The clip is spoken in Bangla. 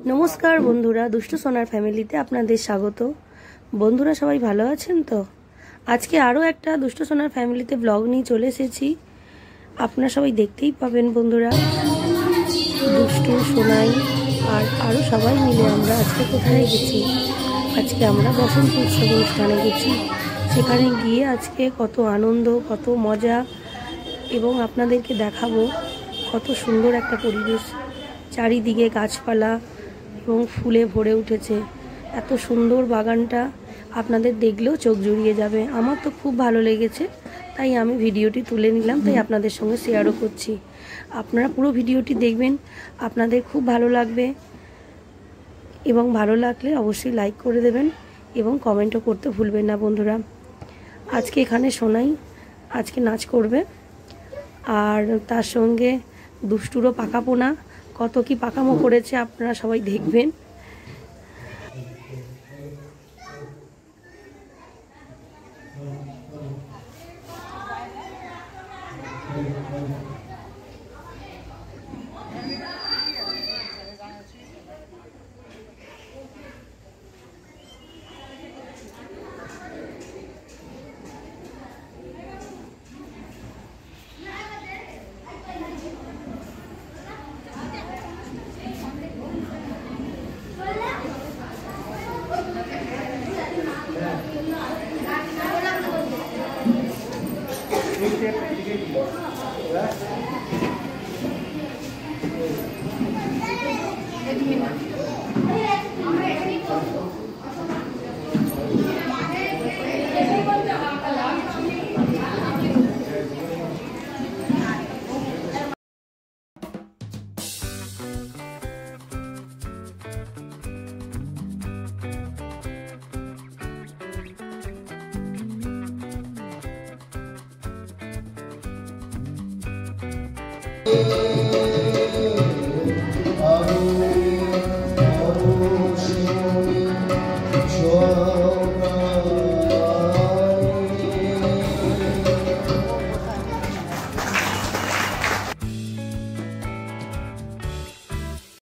नमस्कार बंधुरा दुष्ट सोनार फैमिलीते आपनादेर स्वागत। बंधुरा सबाई भालो आछेन तो? आज के आरो एकटा दुष्ट सोनार फैमिलीते ब्लग निये चले एसेछि। आपनारा सबाई देखतेई पाबेन बंधुरा दुष्टु सोनाई और आरो सबाई मिले आमरा आजके कोथाय गेछि। आजके आमरा बसंत उत्सव अनुष्ठाने गेछि। सेखाने गिये आजके कत आनंद कत मजा एबं आपनादेरके देखाबो कत सुंदर एकटा परिवेश। चारिदिके गाछपाला এবং ফুলে ভরে উঠেছে। এত সুন্দর বাগানটা আপনাদের দেখলেও চোখ জুড়িয়ে যাবে। আমার তো খুব ভালো লেগেছে, তাই আমি ভিডিওটি তুলে নিলাম, তাই আপনাদের সঙ্গে শেয়ারও করছি। আপনারা পুরো ভিডিওটি দেখবেন, আপনাদের খুব ভালো লাগবে এবং ভালো লাগলে অবশ্যই লাইক করে দেবেন এবং কমেন্টও করতে ভুলবেন না বন্ধুরা। আজকে এখানে সোনাই আজকে নাচ করবে আর তার সঙ্গে দুষ্টুরও পাকাপোনা কত কি পাকামো করেছে আপনারা সবাই দেখবেন।